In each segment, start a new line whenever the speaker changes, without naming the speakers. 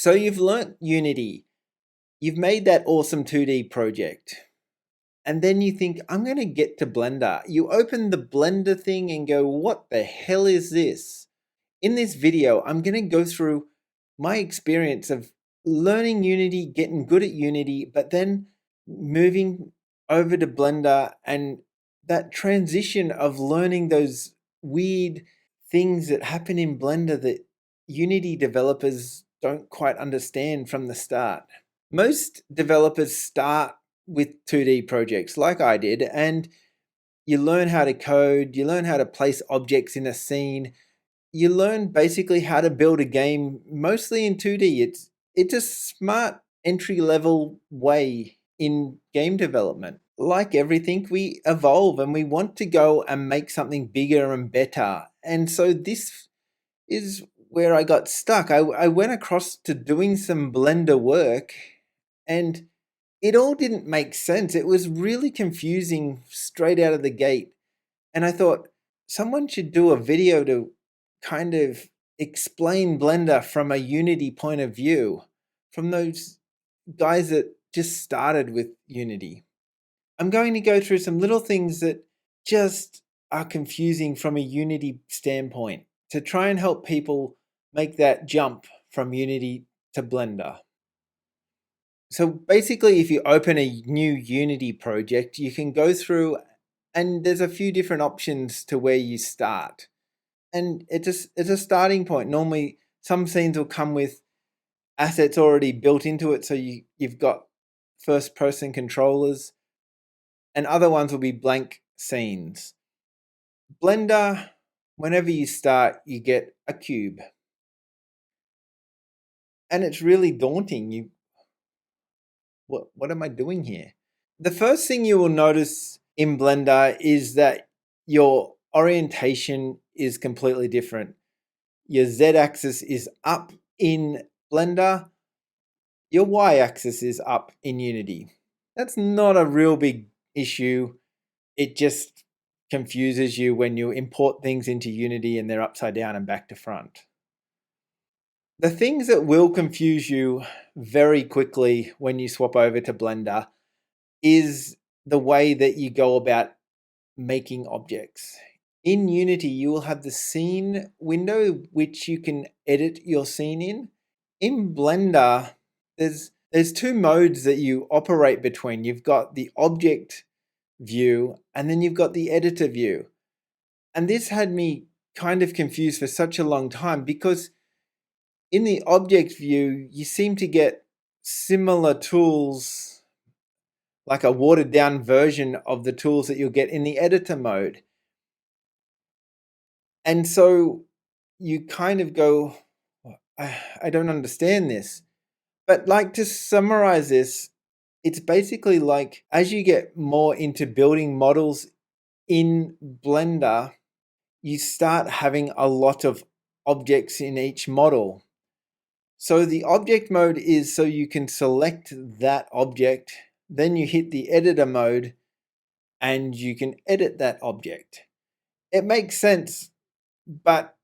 So you've learnt Unity, you've made that awesome 2D project, and then you think, I'm going to get to Blender. You open the Blender thing and go, what the hell is this? In this video, I'm going to go through my experience of learning Unity, getting good at Unity, but then moving over to Blender and that transition of learning those weird things that happen in Blender that Unity developers don't quite understand from the start. Most developers start with 2D projects like I did, and you learn how to code, you learn how to place objects in a scene, you learn basically how to build a game mostly in 2D. It's a smart entry level way in game development. Like everything, we evolve and we want to go and make something bigger and better. And so this is where I got stuck. I went across to doing some Blender work and it all didn't make sense. It was really confusing straight out of the gate. And I thought someone should do a video to kind of explain Blender from a Unity point of view, from those guys that just started with Unity. I'm going to go through some little things that just are confusing from a Unity standpoint to try and help people make that jump from Unity to Blender. So basically, if you open a new Unity project, you can go through and there's a few different options to where you start. And it's a starting point. Normally, some scenes will come with assets already built into it, so you've got first-person controllers, and other ones will be blank scenes. Blender, whenever you start, you get a cube. And it's really daunting. What am I doing here? The first thing you will notice in Blender is that your orientation is completely different. Your Z-axis is up in Blender, your Y-axis is up in Unity. That's not a real big issue. It just confuses you when you import things into Unity and they're upside down and back to front. The things that will confuse you very quickly when you swap over to Blender is the way that you go about making objects. In Unity, you will have the scene window, which you can edit your scene in. In Blender, there's two modes that you operate between. You've got the object view and then you've got the editor view. And this had me kind of confused for such a long time because in the object view, you seem to get similar tools, like a watered down version of the tools that you'll get in the editor mode. And so you kind of go, I don't understand this. But like, to summarize this, it's basically like as you get more into building models in Blender, you start having a lot of objects in each model. So the object mode is so you can select that object, then you hit the editor mode and you can edit that object. It makes sense, but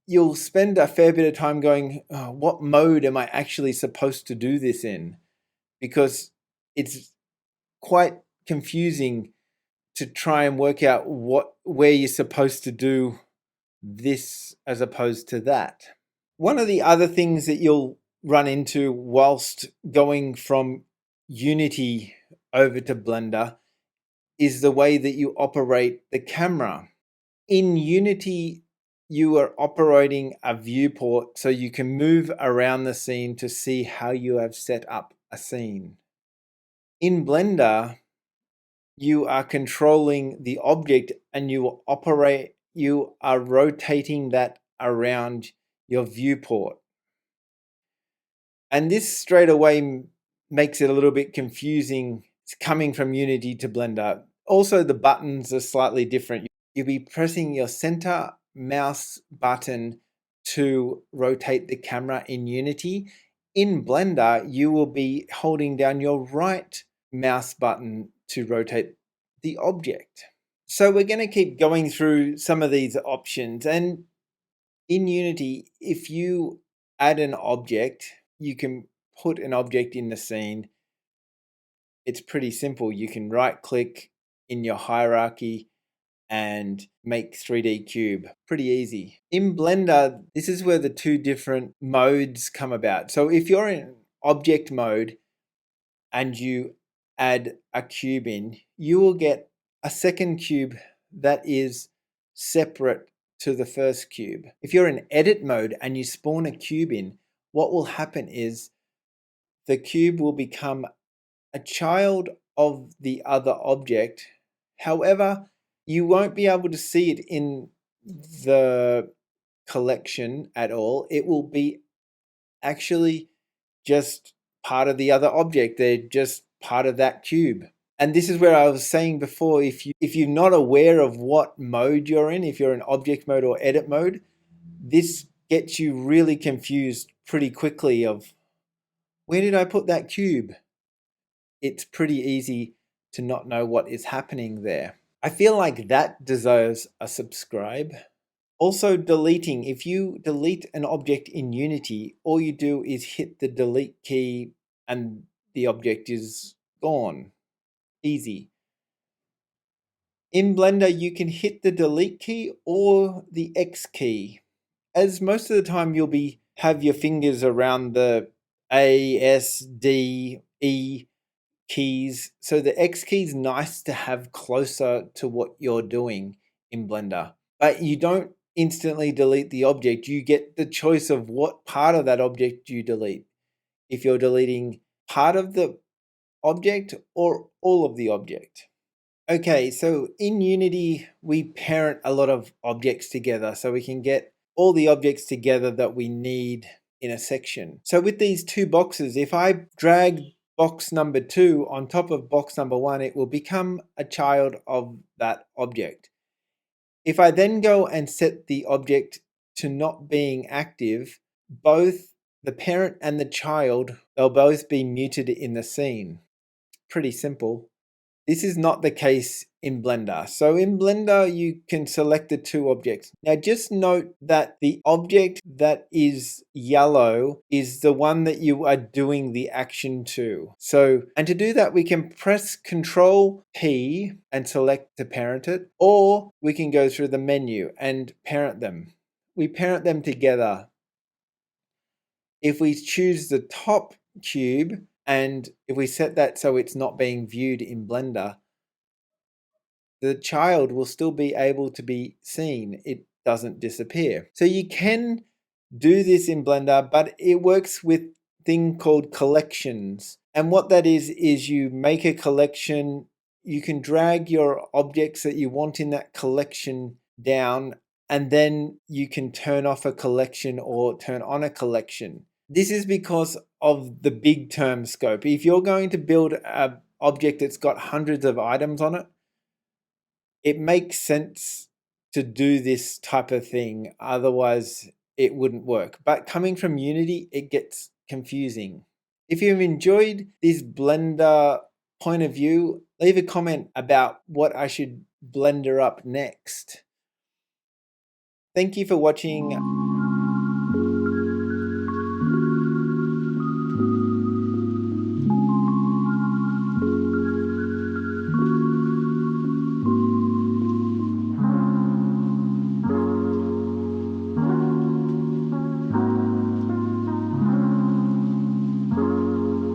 you'll spend a fair bit of time going, oh, what mode am I actually supposed to do this in? Because it's quite confusing to try and work out where you're supposed to do this as opposed to that. One of the other things that you'll run into whilst going from Unity over to Blender is the way that you operate the camera. In Unity, you are operating a viewport so you can move around the scene to see how you have set up a scene. In Blender, you are controlling the object and you are rotating that around your viewport. And this straight away makes it a little bit confusing. It's coming from Unity to Blender. Also, the buttons are slightly different. You'll be pressing your center mouse button to rotate the camera in Unity. In Blender, you will be holding down your right mouse button to rotate the object. So we're going to keep going through some of these options. And in Unity, if you add an object, you can put an object in the scene. It's pretty simple. You can right click in your hierarchy and make 3D cube. Pretty easy. In Blender, this is where the two different modes come about. So if you're in object mode and you add a cube in, you will get a second cube that is separate to the first cube. If you're in edit mode and you spawn a cube in, what will happen is the cube will become a child of the other object. However, you won't be able to see it in the collection at all. It will be actually just part of the other object. They're just part of that cube. And this is where I was saying before, if you're not aware of what mode you're in, if you're in object mode or edit mode, this gets you really confused pretty quickly of, where did I put that cube? It's pretty easy to not know what is happening there. I feel like that deserves a subscribe. Also, deleting. If you delete an object in Unity, all you do is hit the delete key and the object is gone. Easy. In Blender, you can hit the delete key or the X key. As most of the time you'll have your fingers around the A, S, D, E keys. So the X key is nice to have closer to what you're doing in Blender. But you don't instantly delete the object. You get the choice of what part of that object you delete. If you're deleting part of the object or all of the object. Okay, so in Unity, we parent a lot of objects together so we can get all the objects together that we need in a section. So with these two boxes, if I drag box number 2 on top of box number 1, it will become a child of that object. If I then go and set the object to not being active, both the parent and the child, they'll both be muted in the scene. Pretty simple. This is not the case in Blender. So in Blender, you can select the two objects. Now just note that the object that is yellow is the one that you are doing the action to. And to do that, we can press Control P and select to parent it, or we can go through the menu and parent them. We parent them together. If we choose the top cube, and if we set that so it's not being viewed in Blender, the child will still be able to be seen. It doesn't disappear. So you can do this in Blender, but it works with a thing called collections. And what that is you make a collection, you can drag your objects that you want in that collection down, and then you can turn off a collection or turn on a collection. This is because of the big term scope. If you're going to build an object that's got hundreds of items on it, it makes sense to do this type of thing. Otherwise, it wouldn't work. But coming from Unity, it gets confusing. If you've enjoyed this Blender point of view, leave a comment about what I should Blender up next. Thank you for watching.